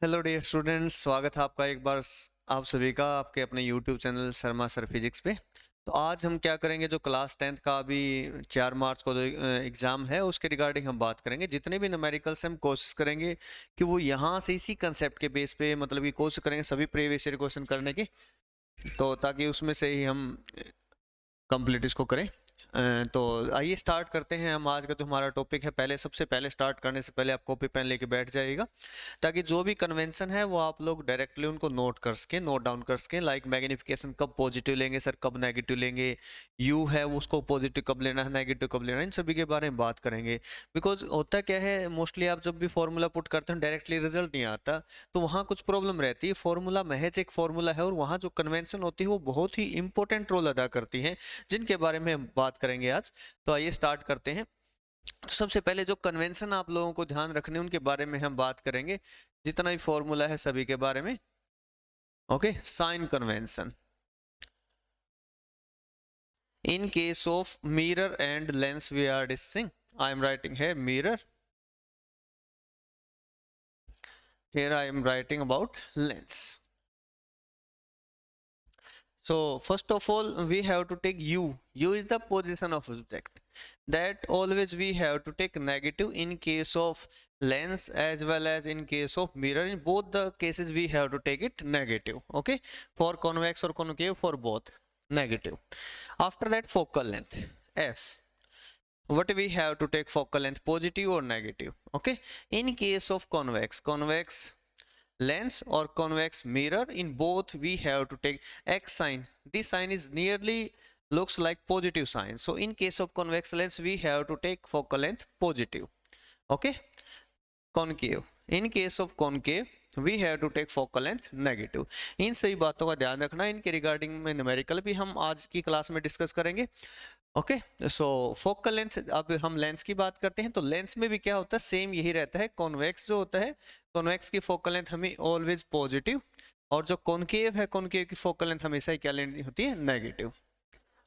Hello dear students, स्वागत है आपका एक बार आप सभी का आपके अपने YouTube channel Sharma sir physics पे। तो आज हम क्या करेंगे, जो क्लास 10th का अभी 4 मार्च को जो एग्ज़ाम है उसके रिगार्डिंग हम बात करेंगे। जितने भी न्यूमेरिकल्स हम कोशिश करेंगे कि वो यहाँ से इसी कंसेप्ट के बेस पे मतलब कि कोशिश करेंगे सभी प्रीवियस ईयर क्वेश्चन करने की, तो ताकि उसमें से ही हम कंप्लीट इसको करें। तो आइए स्टार्ट करते हैं हम आज का जो हमारा टॉपिक है। पहले सबसे पहले स्टार्ट करने से पहले आप कॉपी पेन लेके बैठ जाइएगा, ताकि जो भी कन्वेंशन है वो आप लोग डायरेक्टली उनको नोट कर सकें, नोट डाउन कर सकें। लाइक मैग्निफिकेशन कब पॉजिटिव लेंगे सर, कब नेगेटिव लेंगे, यू है उसको पॉजिटिव कब लेना है, नेगेटिव कब लेना है, इन सभी के बारे में बात करेंगे। बिकॉज होता क्या है, मोस्टली आप जब भी फॉर्मूला पुट करते हैं डायरेक्टली रिजल्ट नहीं आता, तो वहाँ कुछ प्रॉब्लम रहती है। फॉर्मूला महज एक फॉर्मूला है और वहाँ जो कन्वेंशन होती है वो बहुत ही इंपॉर्टेंट रोल अदा करती है, जिनके बारे में हम बात करेंगे आज। तो आइए स्टार्ट करते हैं। तो सबसे पहले जो कन्वेंशन आप लोगों को ध्यान रखने उनके बारे में हम बात करेंगे, जितना भी फॉर्मूला है सभी के बारे में। Okay, sign convention in case of mirror and lens we are discussing. I am writing है mirror, here I am writing about lens. So first of all we have to take u. U is the position of object, that always we have to take negative in case of lens as well as in case of mirror. In both the cases we have to take it negative. Okay, for convex or concave, for both negative. After that, focal length f, what we have to take focal length, positive or negative. Okay, in case of convex lens or convex mirror, in both we have to take x sign. This sign is nearly looks like positive sign, so in case of convex lens we have to take focal length positive. Okay, concave, in case of concave we have to take focal length negative. इन सभी बातों का ध्यान रखना। इनके regarding में numerical भी हम आज की क्लास में डिस्कस करेंगे। ओके, सो फोकल लेंथ, अब हम लेंस की बात करते हैं तो लेंस में भी क्या होता है, सेम यही रहता है। कॉन्वेक्स जो होता है, कॉन्वेक्स की फोकल लेंथ हमें ऑलवेज पॉजिटिव, और जो कॉनकेव है, कॉनकेव की फोकल लेंथ हमेशा ही क्या लेनी होती है, नेगेटिव।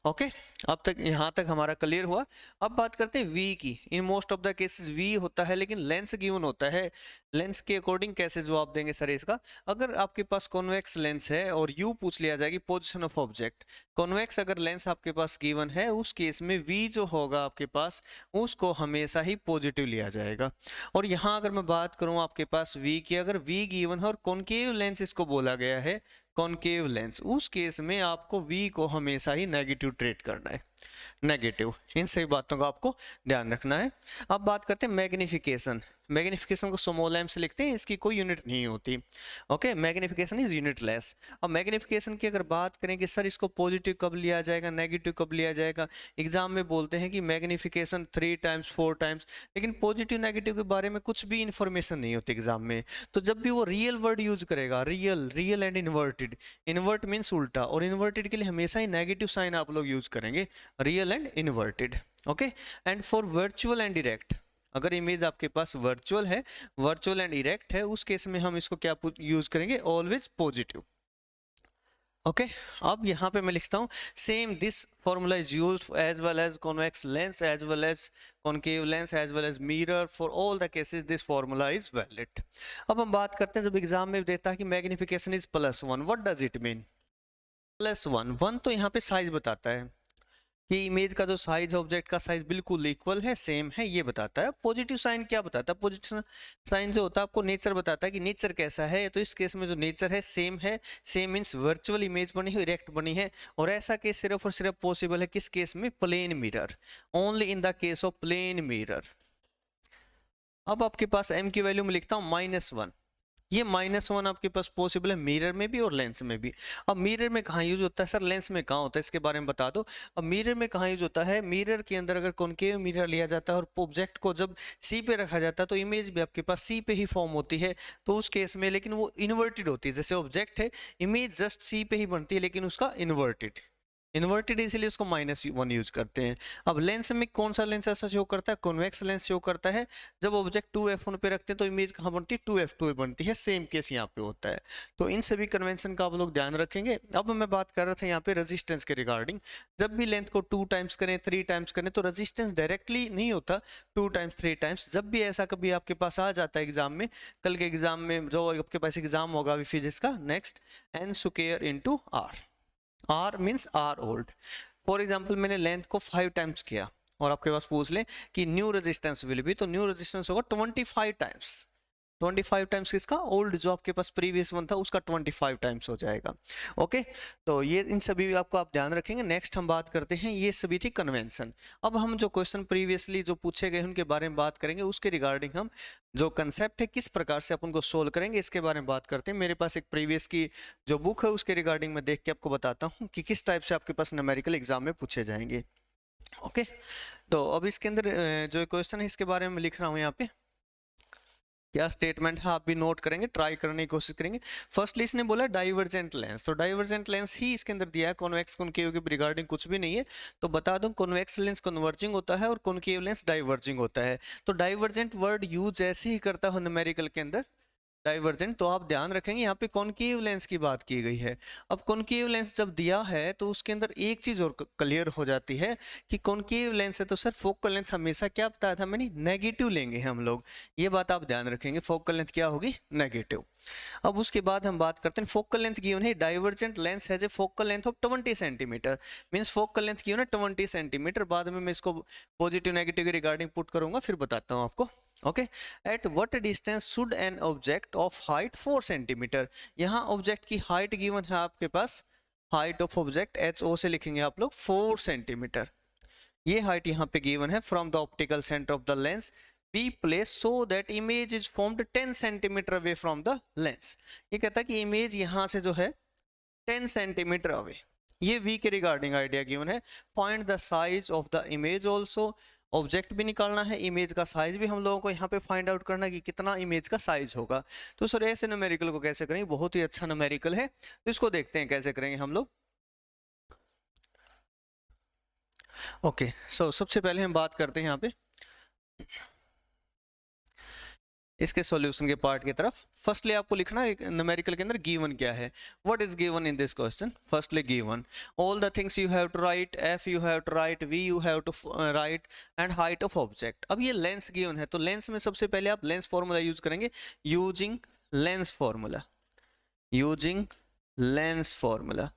ओके, अब तक यहाँ तक हमारा क्लियर हुआ। अब बात करते हैं वी की। In most of the cases V होता है, लेकिन लेंस गिवन होता है। लेंस के अकॉर्डिंग कैसे जवाब देंगे सर इसका? अगर आपके पास कॉन्वेक्स लेंस है और यू पूछ लिया जाएगी पोजीशन ऑफ ऑब्जेक्ट, कॉन्वेक्स अगर लेंस आपके पास गिवन है, उस केस में वी जो होगा आपके पास, उसको हमेशा ही पॉजिटिव लिया जाएगा। और यहाँ अगर मैं बात करूँ आपके पास वी की, अगर वी गिवन है और कॉनकेव लेंस इसको बोला गया है, कॉनकेव लेंस, उस केस में आपको v को हमेशा ही नेगेटिव ट्रीट करना है, नेगेटिव। इन सभी बातों का आपको ध्यान रखना है। अब बात करते हैं मैग्निफिकेशन। मैग्निफिकेशन को स्मॉल m से लिखते हैं, इसकी कोई यूनिट नहीं होती। Okay, magnification is unitless. अब मैग्निफिकेशन की अगर बात करें कि सर इसको पॉजिटिव कब लिया जाएगा, नेगेटिव कब लिया जाएगा, एग्जाम में बोलते हैं कि मैग्निफिकेशन 3 टाइम्स 4 टाइम्स, लेकिन पॉजिटिव नेगेटिव के बारे में कुछ भी इंफॉर्मेशन नहीं होती एग्जाम में। तो जब भी वो रियल वर्ड यूज करेगा, real, real and inverted, invert means उल्टा, और इन्वर्टेड के लिए हमेशा ही नेगेटिव साइन आप लोग यूज करेंगे, real and inverted. Okay, and for virtual and direct, अगर इमेज आपके पास वर्चुअल है, वर्चुअल एंड डायरेक्ट है, उस केस में हम इसको क्या यूज करेंगे, ऑलवेज पॉजिटिव। ओके, अब यहाँ पे मैं लिखता हूँ same this formula is used as well as convex lens as well as concave lens as well as mirror, for all the cases this formula is valid. अब हम बात करते हैं, जब एग्जाम में देता है कि magnification is +1, what does it mean? +1, 1 तो यहाँ पे साइज बताता है कि इमेज का जो साइज है, ऑब्जेक्ट का साइज बिल्कुल इक्वल है, सेम है, ये बताता है। पॉजिटिव साइन क्या बताता है? पॉजिटिव साइन जो होता है आपको नेचर बताता है कि नेचर कैसा है। तो इस केस में जो नेचर है सेम है, सेम मीन्स वर्चुअल इमेज बनी है, डायरेक्ट बनी है। और ऐसा केस सिर्फ और सिर्फ पॉसिबल है किस केस में? Plane mirror, only in the case of plane mirror. अब आपके पास m की वैल्यू में लिखता हूँ -1। ये -1 आपके पास पॉसिबल है मिरर में भी और लेंस में भी। अब मिरर में कहाँ यूज होता है सर, लेंस में कहाँ होता है, इसके बारे में बता दो। अब मिरर में कहाँ यूज होता है? मिरर के अंदर अगर कॉनकेव मिरर लिया जाता है और ऑब्जेक्ट को जब सी पे रखा जाता है, तो इमेज भी आपके पास सी पे ही फॉर्म होती है। तो उस केस में लेकिन वो इन्वर्टेड होती है, जैसे ऑब्जेक्ट है, इमेज जस्ट सी पे ही बनती है, लेकिन उसका इन्वर्टेड। इन्वर्टेड इसलिए उसको -1 यूज करते हैं। अब लेंस में कौन सा लेंस ऐसा शो करता है, कॉन्वेक्स लेंस शो करता है। जब ऑब्जेक्ट 2f1 पे रखते हैं तो इमेज कहाँ बनती है, 2f2 पे बनती है। सेम केस यहाँ पे होता है। तो इन सभी कन्वेंशन का आप लोग ध्यान रखेंगे। अब मैं बात कर रहा था यहाँ पे रेजिस्टेंस के रिगार्डिंग। जब भी लेंथ को 2 टाइम्स करें, 3 टाइम्स करें तो रेजिस्टेंस डायरेक्टली नहीं होता 2 टाइम्स 3 टाइम्स। जब भी ऐसा कभी आपके पास आ जाता है एग्जाम में, कल के एग्जाम में जो आपके पास एग्जाम होगा अभी फिजिक्स का next, n square into r। r means r old. For example मैंने लेंथ को 5 टाइम्स किया और आपके पास पूछ ले कि न्यू रेजिस्टेंस विल बी, तो न्यू रेजिस्टेंस होगा 25 टाइम्स। 25 टाइम्स किसका, ओल्ड जो आपके पास प्रीवियस वन था उसका 25 टाइम्स हो जाएगा। ओके, तो ये इन सभी आपको आप ध्यान रखेंगे। नेक्स्ट हम बात करते हैं, ये सभी थी कन्वेंशन। अब हम जो क्वेश्चन प्रीवियसली जो पूछे गए उनके बारे में बात करेंगे। उसके रिगार्डिंग हम जो कंसेप्ट है किस प्रकार से अपन को सोल्व करेंगे इसके बारे में बात करते हैं। मेरे पास एक प्रीवियस की जो बुक है उसके रिगार्डिंग में देख के आपको बताता हूँ कि किस टाइप से आपके पास न्यूमेरिकल एग्जाम में पूछे जाएंगे। ओके, तो अब इसके अंदर जो क्वेश्चन है इसके बारे में लिख रहा हूँ यहाँ पे, क्या स्टेटमेंट है आप भी नोट करेंगे, ट्राई करने की कोशिश करेंगे। फर्स्टली इसने बोला डाइवर्जेंट लेंस, तो डाइवर्जेंट लेंस ही इसके अंदर दिया है, कॉन्वेक्स कॉनकेव के रिगार्डिंग कुछ भी नहीं है। तो बता दूं कॉन्वेक्स लेंस कन्वर्जिंग होता है और कॉनकेव लेंस डाइवर्जिंग होता है। तो डाइवर्जेंट वर्ड यूज जैसे ही करता हो न्यूमेरिकल के अंदर डाइवर्जेंट, तो आप ध्यान रखेंगे यहाँ पे कॉनकेव लेंस की बात की गई है। अब कॉनकेव लेंस जब दिया है तो उसके अंदर एक चीज और क्लियर हो जाती है कि कॉनकेव लेंस है तो सर फोकल लेंथ हमेशा क्या बताया था मैंने, नेगेटिव लेंगे हम लोग। ये बात आप ध्यान रखेंगे, फोकल लेंथ क्या होगी, नेगेटिव। अब उसके बाद हम बात करते हैं फोकल लेंथ गिवन है, divergent lens has a focal length of 20 centimetre, means focal length given है 20 सेंटीमीटर। बाद में मैं इसको पॉजिटिव नेगेटिव के रिगार्डिंग पुट करूंगा, फिर बताता हूं आपको। Okay, at what distance should an object of height 4 centimetre. यहाँ ऑब्जेक्ट की हाइट गिवन है आपके पास, हाइट ऑफ ऑब्जेक्ट HO से लिखेंगे आप लोग 4 सेंटीमीटर। ये हाइट यहाँ पे गिवन है from the optical centre of the lens be place so that image is formed 10 centimetre away from the lens. ये कहता है कि इमेज यहाँ से जो है 10 सेंटीमीटर अवे। ये V के रिगार्डिंग आइडिया गिवन है। Find the size of the image also, object भी निकालना है, इमेज का साइज भी हम लोगों को यहाँ पे फाइंड आउट करना है कि कितना इमेज का साइज होगा। तो सर ऐसे न्यूमेरिकल को कैसे करेंगे, बहुत ही अच्छा न्यूमेरिकल है, तो इसको देखते हैं कैसे करेंगे हम लोग। ओके, सो सबसे पहले हम बात करते हैं यहाँ पे इसके सॉल्यूशन के पार्ट की तरफ। फर्स्टली आपको लिखना है न्यूमेरिकल के अंदर गिवन क्या है, what is given in this question. Firstly given all the things you have to write, F you have to write, V you have to write and height of object. अब ये lens given है तो lens में सबसे पहले आप lens formula use करेंगे, using lens formula, using lens formula.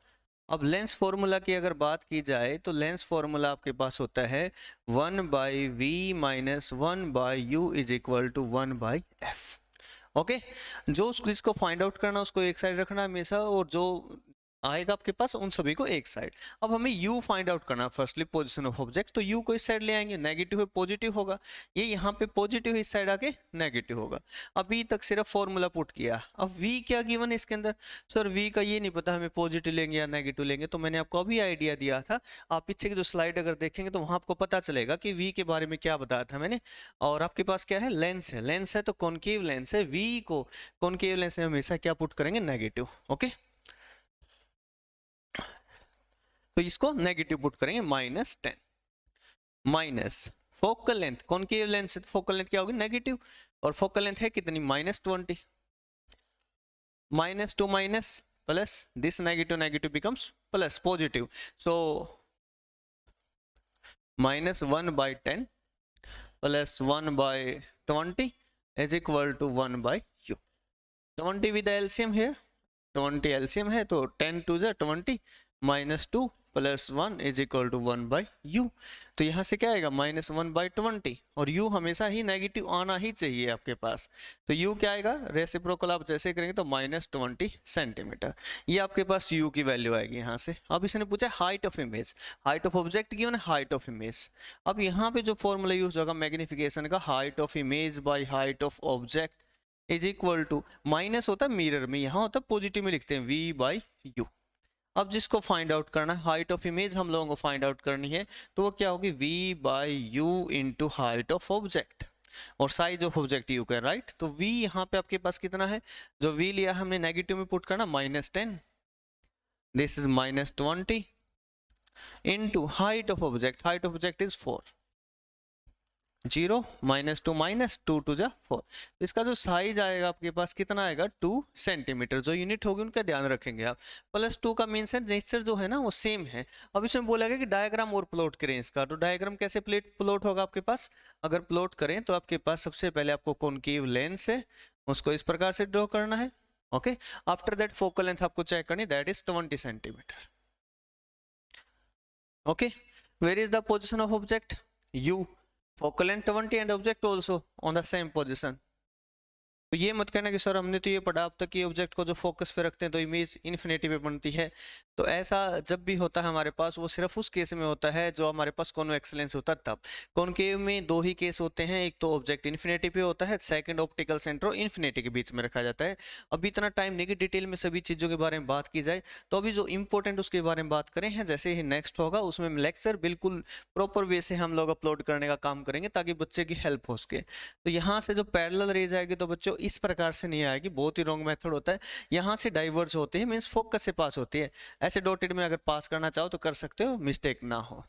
अब लेंस फॉर्मूला की अगर बात की जाए तो लेंस फॉर्मूला आपके पास होता है 1/v minus 1/u is equal to 1/f। Okay, जो इसको फाइंड आउट करना उसको एक साइड रखना हमेशा, और जो आएगा आपके पास उन सभी को एक साइड। अब हमें u फाइंड आउट करना, फर्स्टली पोजीशन ऑफ ऑब्जेक्ट, तो u को इस साइड ले आएंगे, नेगेटिव है पॉजिटिव होगा, ये यहाँ पे पॉजिटिव है इस साइड आके नेगेटिव होगा। अभी तक सिर्फ फॉर्मूला पुट किया। अब v क्या गिवन है इसके अंदर, सर v का ये नहीं पता हमें पॉजिटिव लेंगे या नेगेटिव लेंगे, तो मैंने आपको अभी आइडिया दिया था, आप पीछे की जो स्लाइड अगर देखेंगे तो वहां आपको पता चलेगा कि v के बारे में क्या बताया था मैंने। और आपके पास क्या है, लेंस है, लेंस है तो कॉनकेव लेंस है, v को कॉनकेव लेंस में हमेशा क्या पुट करेंगे, नेगेटिव। ओके, तो इसको नेगेटिव पुट करेंगे -10 minus focal length, concave lens focal length क्या होगी, नेगेटिव, और फोकल लेंथ है कितनी, -20, -2 minus plus, this negative negative becomes plus positive, so -1/10 plus 1/20 is equal to 1/u। 20 with LCM है, 20 एलसीएम है तो 10 2 20 -2 plus 1 is equal to 1/u। तो यहाँ से क्या आएगा, -1/20, और u हमेशा ही नेगेटिव आना ही चाहिए आपके पास, तो u क्या आएगा, रेसिप्रोकल आप जैसे करेंगे तो -20 सेंटीमीटर, ये आपके पास u की वैल्यू आएगी यहाँ से। अब इसने पूछा height of image, height of object given है, हाइट ऑफ इमेज। अब यहाँ पे जो फॉर्मूला यूज होगा मैग्निफिकेशन का, height of image by height of object is equal to, minus होता है मिरर में, यहाँ होता है पॉजिटिव में लिखते हैं v/u। अब जिसको फाइंड आउट करना है, हाइट ऑफ इमेज हम लोगों को फाइंड आउट करनी है, तो वो क्या होगी, v/u into height of object, और साइज ऑफ ऑब्जेक्ट u का, राइट। तो v यहाँ पे आपके पास कितना है, जो v लिया हमने नेगेटिव में पुट करना, -10, this is -20 into height of object. Height of object is 4. 0 -2 -2 to जा 4। तो इसका जो साइज आएगा आपके पास कितना आएगा 2 सेंटीमीटर। जो यूनिट होगी उनका ध्यान रखेंगे आप। +2 का मीन्स है नेचर जो है ना वो सेम है। अब इसमें बोला गया कि डायग्राम और प्लॉट करें इसका। तो डायग्राम कैसे प्लॉट होगा आपके पास? अगर प्लॉट करें तो आपके पास सबसे पहले आपको कॉनकेव लेंस है उसको इस प्रकार से ड्रॉ करना है। Okay, after that focal length आपको चेक करनी, that is 20 centimetre. Okay, where is the position of object? U, focal length 20 and object also on the same position। तो ये मत कहना कि सर हमने तो ये पढ़ा अब तक कि ऑब्जेक्ट को जो फोकस पे रखते हैं तो इमेज इन्फिनिटी पे बनती है। तो ऐसा जब भी होता है हमारे पास वो सिर्फ उस केस में होता है जो हमारे पास कॉन्वेक्स लेंस होता है तब। कॉनकेव में दो ही केस होते हैं, एक तो ऑब्जेक्ट इन्फिनिटी पे होता है, सेकंड ऑप्टिकल सेंटर इन्फिनिटी के बीच में रखा जाता है। अभी इतना टाइम नहीं कि डिटेल में सभी चीज़ों के बारे में बात की जाए, तो अभी जो इंपॉर्टेंट उसके बारे में बात करें हैं, जैसे ही नेक्स्ट होगा उसमें लेक्चर बिल्कुल प्रॉपर वे से हम लोग अपलोड करने का काम करेंगे ताकि बच्चे की हेल्प हो सके। तो यहाँ से जो पैरेलल रेज आएगी तो बच्चों इस प्रकार से नहीं आएगी, बहुत ही रॉन्ग मेथड होता है। यहाँ से डाइवर्ज होते हैं, मीन्स फोकस से पास होती है। ऐसे डॉटेड में अगर पास करना चाहो तो कर सकते हो, मिस्टेक ना हो।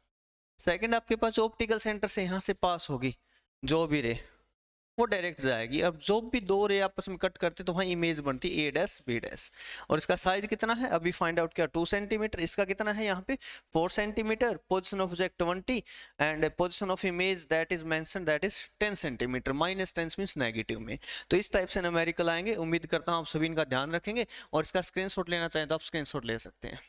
सेकंड आपके पास ऑप्टिकल सेंटर से यहाँ से पास होगी जो भी रे वो डायरेक्ट जाएगी। अब जो भी दो रे आपस में कट करते तो वहाँ इमेज बनती ए डैश बी डैश। और इसका साइज कितना है अभी फाइंड आउट किया 2 सेंटीमीटर। इसका कितना है यहाँ पे 4 centimetre. Position of object 20 and position of image that is mention that is 10 centimetre. -10 means negative में। तो इस टाइप से न्यूमेरिकल आएंगे। उम्मीद करता हूँ आप सभी इनका ध्यान रखेंगे और इसका स्क्रीनशॉट लेना चाहें तो आप स्क्रीनशॉट ले सकते हैं।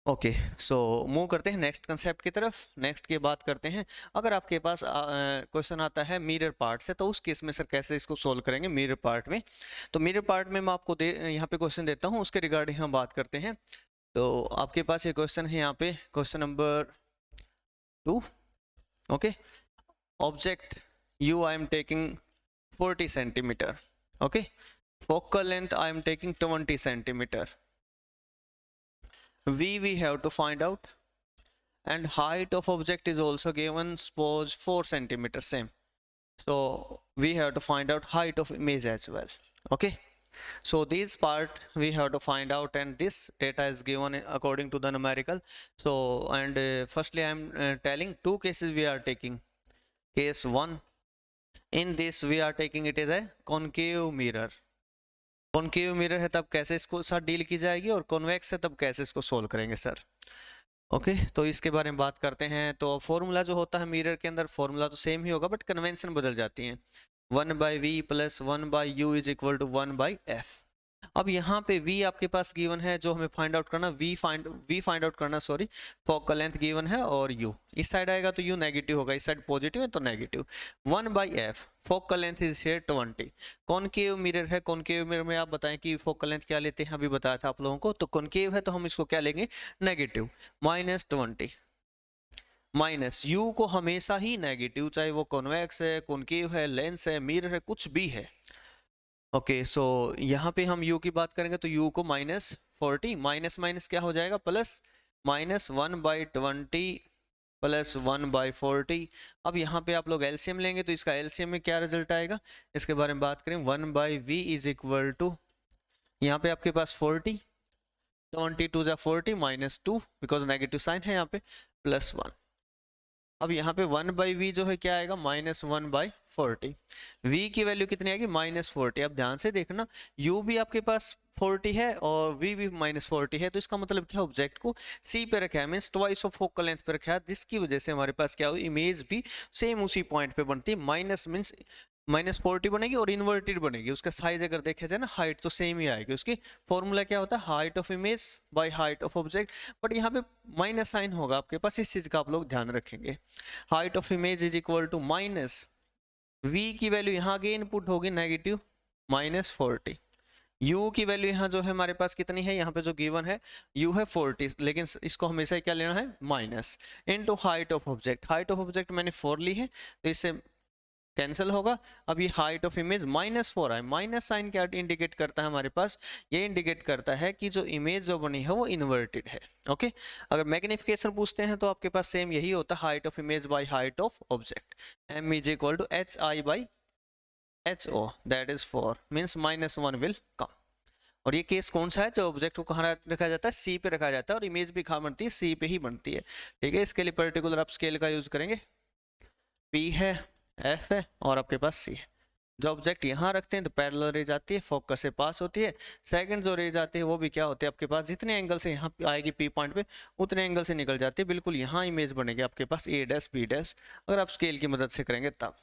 ओके, सो मूव करते हैं नेक्स्ट कंसेप्ट की तरफ। नेक्स्ट की बात करते हैं, अगर आपके पास क्वेश्चन आता है मिरर पार्ट से, तो उस केस में सर कैसे इसको सोल्व करेंगे मिरर पार्ट में। तो मिरर पार्ट में मैं आपको यहाँ पे क्वेश्चन देता हूँ, उसके रिगार्डिंग हम बात करते हैं। तो आपके पास ये क्वेश्चन है यहाँ पे question number 2। Okay, object you I am taking 40 centimetre. Okay, focal length I am taking 20 centimetre. V we have to find out, and height of object is also given, suppose 4 centimeters same. So we have to find out height of image as well. Okay, so this part we have to find out, and this data is given according to the numerical. So and firstly I am telling two cases we are taking. Case 1, in this we are taking it as a concave mirror। Concave mirror है तब कैसे इसको साथ deal की जाएगी, और convex है तब कैसे इसको सोल्व करेंगे सर। ओके, तो इसके बारे में बात करते हैं। तो फॉर्मूला जो होता है मिरर के अंदर, फॉर्मूला तो सेम ही होगा बट कन्वेंशन बदल जाती है। 1/v + 1/u = 1/f। अब यहाँ पे v आपके पास गिवन है, जो हमें फाइंड आउट करना, v फाइंड आउट करना, सॉरी, फोकल लेंथ गिवन है और u इस साइड आएगा तो u नेगेटिव होगा, इस साइड पॉजिटिव है तो negative. 1/f, focal length is here 20। Concave mirror है, कॉनकेव मिरर में आप बताएं कि फोकल लेंथ क्या लेते हैं, अभी बताया था आप लोगों को। तो कॉनकेव है तो हम इसको क्या लेंगे, नेगेटिव। -20 माइनस u को हमेशा ही नेगेटिव, चाहे वो कॉन्वेक्स है, कॉनकेव है, लेंस है, मिरर है, कुछ भी है। ओके, सो यहाँ पे हम u की बात करेंगे तो u को -40, माइनस क्या हो जाएगा प्लस, -1/20 + 1/40। अब यहाँ पे आप लोग एलसीएम लेंगे तो इसका एलसीएम में क्या रिजल्ट आएगा, इसके बारे में बात करें। 1/v = यहाँ पे आपके पास 40, 20 2 = 40 -2 बिकॉज नेगेटिव साइन है यहाँ पे, +1। अब यहाँ पे 1/v जो है क्या आएगा, -1/40। v की वैल्यू कितनी आएगी, -40। अब ध्यान से देखना, u भी आपके पास 40 है और v भी -40 है, तो इसका मतलब क्या, ऑब्जेक्ट को c पे रखा है, means twice of focal length पे रखा है, जिसकी वजह से हमारे पास क्या हुई, इमेज भी सेम उसी पॉइंट पे बनती है। माइनस मीन्स -40 बनेगी और इन्वर्टेड बनेगी। उसका साइज अगर देखा जाए ना, हाइट तो सेम ही आएगी। उसकी फॉर्मूला क्या होता है, height of image by height of object, but यहाँ पे माइनस साइन होगा आपके पास, इस चीज का आप लोग ध्यान रखेंगे। हाइट ऑफ इमेज = -v की वैल्यू यहाँ आगे इनपुट होगी नेगेटिव -40। u की वैल्यू यहाँ जो है हमारे पास कितनी है, यहाँ पे जो गिवन है u है 40, लेकिन इसको हमेशा क्या लेना है, minus, into height of object. Height of object मैंने 4 ली है तो इससे कैंसिल होगा। अब ये हाइट ऑफ इमेज -4 है, माइनस साइन क्या इंडिकेट करता है हमारे पास, ये इंडिकेट करता है कि जो इमेज जो बनी है वो इन्वर्टेड है। ओके, अगर मैग्निफिकेशन पूछते हैं तो आपके पास सेम यही होता है, height of image by height of object. m = hi/ho, that is 4, means -1 will come. और ये केस कौन सा है, जो ऑब्जेक्ट को कहाँ रखा जाता है, सी पे रखा जाता है, और इमेज भी कहाँ बनती है, सी पे ही बनती है। ठीक है, इसके लिए पर्टिकुलर आप स्केल का यूज करेंगे, पी है, एफ है, और आपके पास सी है। जो ऑब्जेक्ट यहाँ रखते हैं तो पैरेलल रेज आती है, फोकस से पास होती है। सेकंड जो रेज आती है वो भी क्या होती है आपके पास, जितने एंगल से यहाँ आएगी पी पॉइंट पे उतने एंगल से निकल जाती है, बिल्कुल यहाँ इमेज बनेगी आपके पास ए डैश बी डैश, अगर आप स्केल की मदद से करेंगे तब।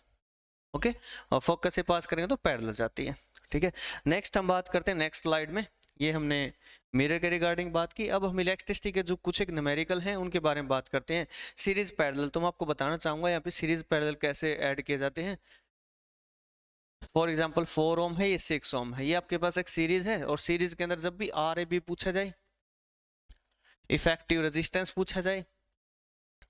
ओके, और फोकस से पास करेंगे तो पैरेलल जाती है। ठीक है, नेक्स्ट हम बात करते हैं नेक्स्ट स्लाइड में, ये हमने मिरर के रिगार्डिंग बात की। अब हम इलेक्ट्रिसिटी के जो कुछ एक न्यूमेरिकल हैं उनके बारे में बात करते हैं। सीरीज पैरेलल, तो मैं आपको बताना चाहूंगा यहाँ पे सीरीज पैरेलल कैसे ऐड किए जाते हैं। फॉर एग्जाम्पल 4 ओम है, ये 6 ओम है, ये आपके पास एक सीरीज है, और सीरीज के अंदर जब भी आर ए बी पूछा जाए, इफेक्टिव रेजिस्टेंस पूछा जाए,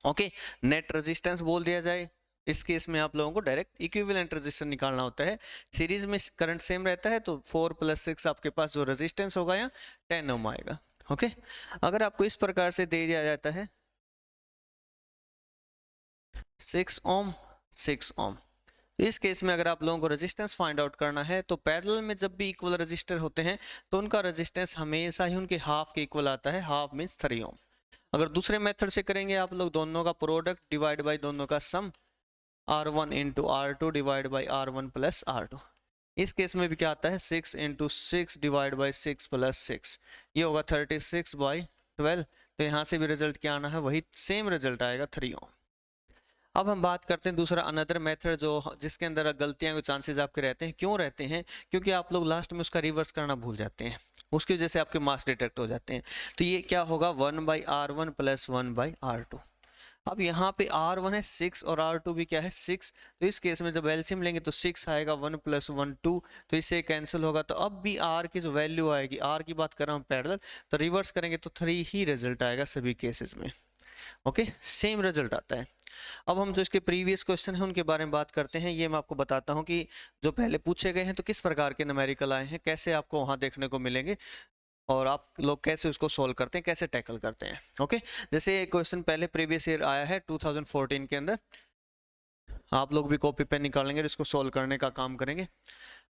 ओके, नेट रेजिस्टेंस बोल दिया जाए, इस केस में आप लोगों को डायरेक्ट इक्विवेलेंट रेजिस्टेंस निकालना होता है। सीरीज में करंट सेम रहता है तो 4 + 6 आपके पास जो रेजिस्टेंस होगा यहाँ 10 ओम आएगा। ओके, अगर आपको इस प्रकार से दे दिया जाता है 6 ओम 6 ओम, इस केस में अगर आप लोगों को रेजिस्टेंस फाइंड आउट करना है तो पैरेलल में जब भी इक्वल रेजिस्टर होते हैं तो उनका रेजिस्टेंस हमेशा ही उनके हाफ के इक्वल आता है, हाफ मींस 3 ओम। अगर दूसरे मेथड से करेंगे आप लोग, दोनों का प्रोडक्ट डिवाइड बाय दोनों का सम, R1 × R2 divide by R1 + R2, इस केस में भी क्या आता है 6 × 6 डिवाइड बाई 6 + 6, ये होगा 36/12। तो यहाँ से भी रिजल्ट क्या आना है, वही सेम रिजल्ट आएगा 3 ओम। अब हम बात करते हैं दूसरा अनदर मेथड जो जिसके अंदर गलतियां के चांसेस आपके रहते हैं। क्यों रहते हैं, क्योंकि आप लोग लास्ट में उसका रिवर्स करना भूल जाते हैं, उसकी वजह से आपके मार्क्स डिटेक्ट हो जाते हैं। तो ये क्या होगा 1/R1 + 1/R2। अब यहाँ पे R1 है 6 और R2 भी क्या है 6, तो इस केस में जब एलसीएम लेंगे तो 6 आएगा, 1 + 1 2, तो इससे कैंसिल होगा। तो अब भी R की जो वैल्यू आएगी, R की बात कर रहा हूँ पैरेलल, तो रिवर्स करेंगे तो 3 ही रिजल्ट आएगा सभी केसेस में। ओके, सेम रिजल्ट आता है। अब हम जो इसके प्रीवियस क्वेश्चन हैं उनके बारे में बात करते हैं। ये मैं आपको बताता हूँ कि जो पहले पूछे गए हैं तो किस प्रकार के न्यूमेरिकल आए हैं, कैसे आपको वहाँ देखने को मिलेंगे, और आप लोग कैसे उसको सोल्व करते हैं, कैसे टैकल करते हैं। ओके, जैसे क्वेश्चन पहले प्रीवियस ईयर आया है 2014 के अंदर, आप लोग भी कॉपी पेन निकालेंगे और इसको सोल्व करने का काम करेंगे।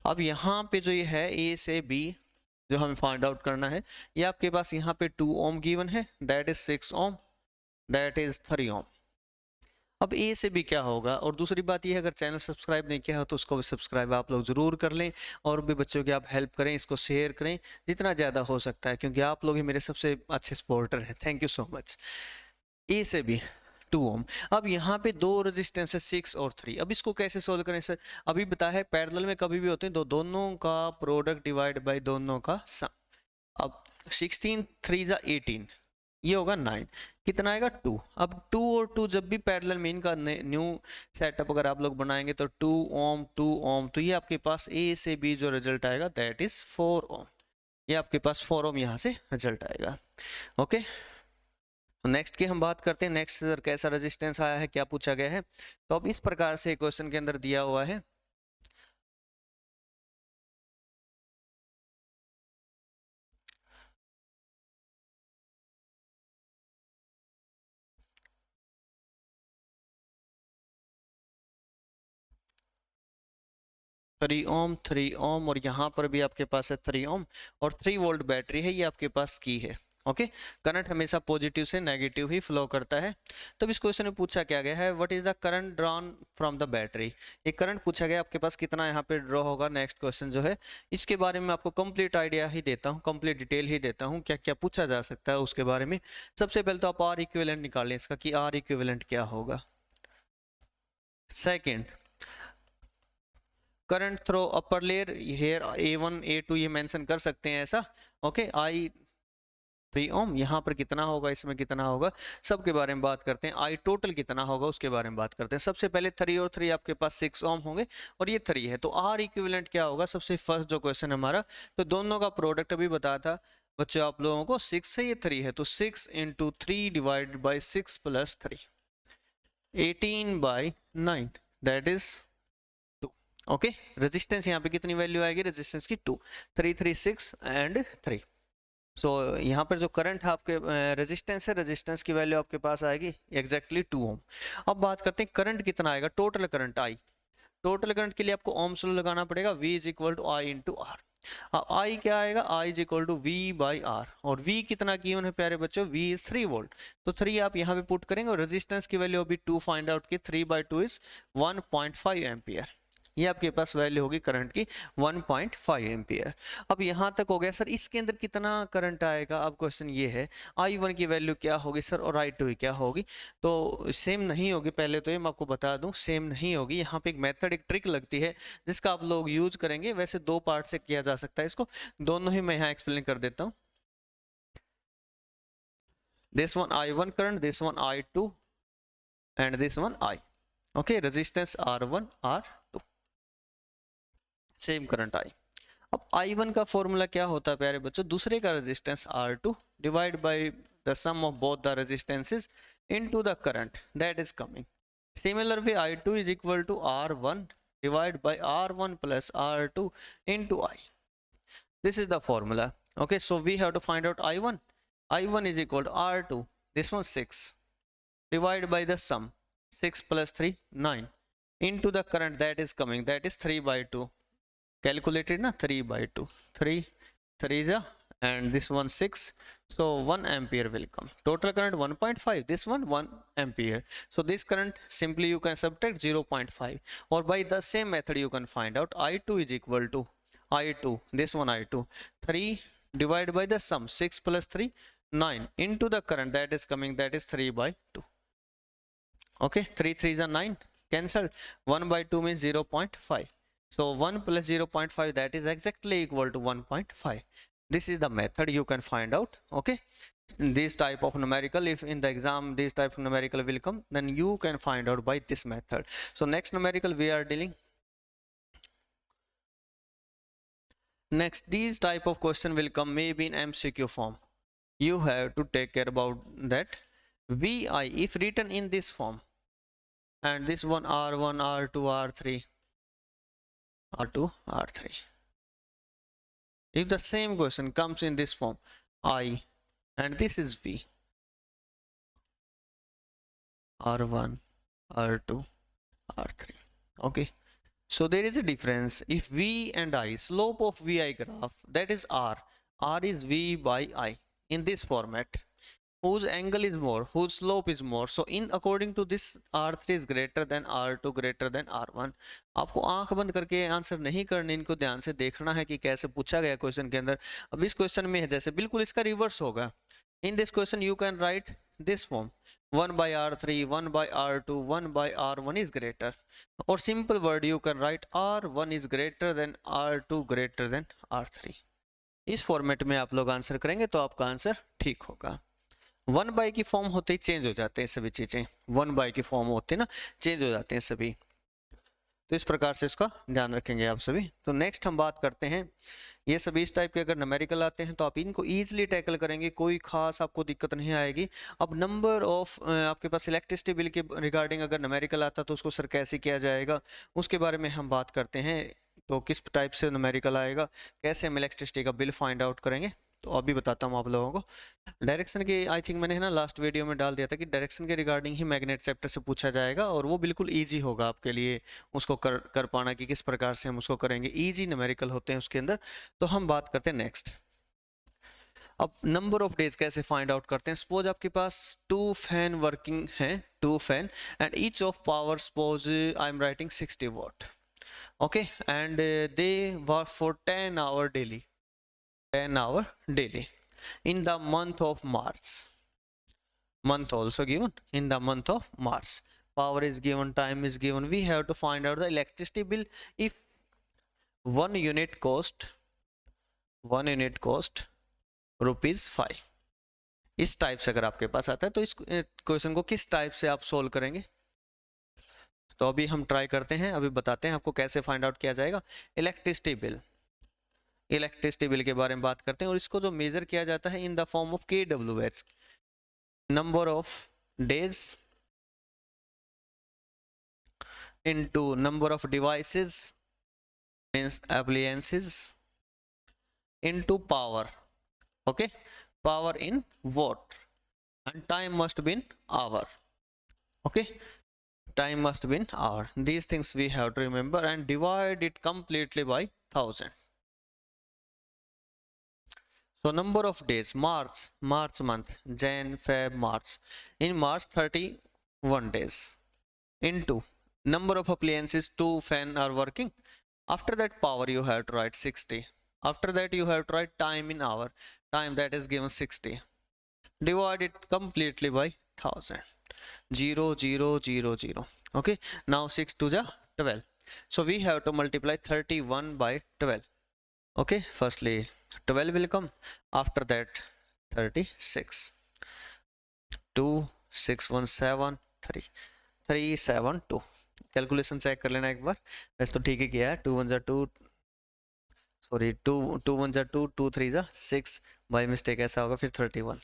अब यहाँ पे जो ये है ए से बी जो हमें फाइंड आउट करना है, ये आपके पास यहाँ पे 2 ओम गिवन है, that is 6 ohm, that is 3 ohm. अब ए से भी क्या होगा, और दूसरी बात ये है अगर चैनल सब्सक्राइब नहीं किया हो तो उसको भी सब्सक्राइब आप लोग जरूर कर लें, और भी बच्चों की आप हेल्प करें, इसको शेयर करें जितना ज़्यादा हो सकता है, क्योंकि आप लोग ही मेरे सबसे अच्छे सपोर्टर हैं। Thank you so much. A से भी 2 ओम। अब यहाँ पे दो रेजिस्टेंस है 6 और 3, अब इसको कैसे सोल्व करें सर, अभी बताया है पैरेलल में कभी भी होते हैं दोनों का प्रोडक्ट डिवाइड बाई दोनों का सम। अब 16 3 × 18, ये होगा 9, कितना आएगा 2। अब 2 और 2 जब भी पैरेलल में इनका न्यू सेटअप अगर आप लोग बनाएंगे तो 2 ओम 2 ओम, तो ये आपके पास ए से बी जो रिजल्ट आएगा दैट इज 4 ओम, ये आपके पास 4 ओम यहाँ से रिजल्ट आएगा। ओके, नेक्स्ट की हम बात करते हैं। नेक्स्ट सर कैसा रेजिस्टेंस आया है, क्या पूछा गया है, तो अब इस प्रकार से क्वेश्चन के अंदर दिया हुआ है, थ्री ओम और यहाँ पर भी आपके पास है 3 ओम, और 3 वोल्ट बैटरी है, ये आपके पास की है। ओके, करंट हमेशा पॉजिटिव से नेगेटिव ही फ्लो करता है। तब इस क्वेश्चन में पूछा क्या गया है, what is the current drawn from the battery, ये करंट पूछा गया आपके पास कितना यहाँ पे ड्रॉ होगा। नेक्स्ट क्वेश्चन जो है इसके बारे में आपको कंप्लीट आइडिया ही देता हूँ, कंप्लीट डिटेल ही देता हूँ, क्या क्या पूछा जा सकता है उसके बारे में। सबसे पहले तो आप आर इक्विवेलेंट निकाल लें इसका कि आर इक्विवेलेंट क्या होगा। Second, current through upper layer, here A1 A2 ये मेंशन कर सकते हैं ऐसा। ओके, आई 3 ओम, यहाँ पर कितना होगा, इसमें कितना होगा, सबके बारे में बात करते हैं। आई टोटल कितना होगा उसके बारे में बात करते हैं। सबसे पहले 3 और 3 आपके पास 6 ओम होंगे और ये 3 है, तो आर इक्विवेलेंट क्या होगा। सबसे फर्स्ट जो क्वेश्चन हमारा, तो दोनों का प्रोडक्ट अभी बताया था बच्चों आप लोगों को, 6 से ये 3 है, तो 6 × 3 divide by 6 + 3, 18/9, that is 2। Okay, resistance यहाँ पे कितनी वैल्यू आएगी रेजिस्टेंस की 2, 3 3 6 एंड 3। सो यहाँ पर जो करंट है आपके रेजिस्टेंस है, रेजिस्टेंस की वैल्यू आपके पास आएगी एग्जैक्टली 2 ओम। अब बात करते हैं करंट कितना आएगा, total current I. Total current के लिए आपको ओम्स लॉ लगाना पड़ेगा, V = I × R। अब I क्या आएगा, I is equal to V by R, और V कितना गिवन है प्यारे बच्चों, V इज 3 वोल्ट, तो 3 आप यहाँ पे पुट करेंगे और रेजिस्टेंस की वैल्यू अभी 2 फाइंड आउट की, 3/2 इज 1.5 एम्पियर, ये आपके पास वैल्यू होगी करंट की 1.5 एम्पियर। अब यहाँ तक हो गया सर, इसके अंदर कितना करंट आएगा, अब क्वेश्चन ये है I1 की वैल्यू क्या होगी सर और I2 क्या होगी, तो सेम नहीं होगी, पहले तो ये मैं आपको बता दूं सेम नहीं होगी। यहाँ पे एक मेथड, एक ट्रिक लगती है जिसका आप लोग यूज करेंगे, वैसे दो पार्ट से किया जा सकता है इसको, दोनों ही मैं यहाँ एक्सप्लेन कर देता हूँ। This one I1 current, this one I2 and this one I, okay, resistance R1 R2, same current I. अब I1 का फॉर्मूला क्या होता है प्यारे बच्चों, दूसरे का resistance R2 divide by the sum of both the resistances into the current that is coming. Similar way I2 is equal to R1 divide by R1 plus R2 into I। This is the formula, okay, so we have to find out I1. I1 is equal to R2, this one 6 divided by the sum 6 plus 3 9 into the current that is coming, that is 3/2, calculated na, 3/2, 3 3 is a, and this one 6, so 1 ampere will come, total current 1.5, this one 1 ampere, so this current simply you can subtract 0.5, or by the same method you can find out I2 is equal to I2, this one I2, 3 divided by the sum 6 plus 3 9 into the current that is coming, that is 3/2, okay, 3 3 is a 9, cancelled, 1/2 means 0.5, so 1 plus 0.5 that is exactly equal to 1.5. This is the method you can find out, okay. This type of numerical, if in the exam this type of numerical will come, then you can find out by this method. So next numerical we are dealing. Next, these type of question will come maybe in MCQ form. You have to take care about that. VI if written in this form, and this one R1 R2 R3 R2 R3, if the same question comes in this form, I and this is V, R1 R2 R3, okay, so there is a difference. If V and I, slope of VI graph, that is R is V by I in this format, whose angle is more, whose slope is more, so in according to this R3 is greater than R2 greater than R1। आपको आंख बंद करके answer नहीं करने, इनको ध्यान से देखना है कि कैसे पूछा गया क्वेश्चन के अंदर। अब इस क्वेश्चन में है जैसे बिल्कुल इसका रिवर्स होगा। इन this question you can write this form, 1 by R3 1 by R2 1 by R1 is greater, or simple word you can write R1 is greater than R2 greater than R3। इस format में आप लोग answer करेंगे तो आपका answer ठीक होगा। 1 bye की फॉर्म होते ही चेंज हो जाते हैं सभी चीजें, 1 बाय की फॉर्म होते हैं ना, चेंज हो जाते हैं सभी, तो इस प्रकार से इसका ध्यान रखेंगे आप सभी। तो नेक्स्ट हम बात करते हैं, ये सभी इस टाइप के अगर न्यूमेरिकल आते हैं तो आप इनको इजीली टैकल करेंगे, कोई खास आपको दिक्कत नहीं आएगी। अब नंबर ऑफ आपके पास इलेक्ट्रिसिटी बिल के रिगार्डिंग अगर न्यूमेरिकल आता तो उसको सर कैसे किया जाएगा, उसके बारे में हम बात करते हैं। तो किस टाइप से न्यूमेरिकल आएगा, कैसे हम इलेक्ट्रिसिटी का बिल फाइंड आउट करेंगे, तो अभी बताता हूँ आप लोगों को। डायरेक्शन के आई थिंक मैंने है ना लास्ट वीडियो में डाल दिया था कि डायरेक्शन के रिगार्डिंग ही मैग्नेट चैप्टर से पूछा जाएगा, और वो बिल्कुल इजी होगा आपके लिए उसको कर पाना कि किस प्रकार से हम उसको करेंगे, इजी न्यूमेरिकल होते हैं उसके अंदर। तो हम बात करते हैं नेक्स्ट। अब नंबर ऑफ डेज कैसे फाइंड आउट करते हैं। सपोज आपके पास 2 फैन वर्किंग हैं, 2 fan, and each of power suppose I am writing 60 watt, okay, and they work for 10 hour daily, 10 hour daily in the month of March, month also given in the month of March, power is given, time is given, we have to find out the electricity bill if 1 unit cost ₹5। इस type से अगर आपके पास आता है तो इस question को किस टाइप से आप सोल्व करेंगे, तो अभी हम ट्राई करते हैं, अभी बताते हैं आपको कैसे फाइंड आउट किया जाएगा। इलेक्ट्रिसिटी बिल के बारे में बात करते हैं, और इसको जो मेजर किया जाता है in the form of kWh, number of days into number of devices means appliances into power, okay, power in watt, and time must be in hour, okay, time must be in hour. These things we have to remember and divide it completely by 1000, So number of days, March month, Jan, Feb, March. In March 31 days into number of appliances 2 fan are working. After that power you have to write 60. After that you have to write time in hour. Time that is given 60. Divide it completely by 1000. 0 0 0 0. Okay, now 6 to the 12. So we have to multiply 31 by 12. Okay, firstly 12 will come, after that 36. 2 6 1 7 3 3 7 2. Calculation check कर लेना एक बार, वैसे तो ठीक ही किया है। 2 1 जा 2, sorry 2 2 1 जा 2, 2 3 जा 6, बाई मिस्टेक ऐसा होगा, फिर 31।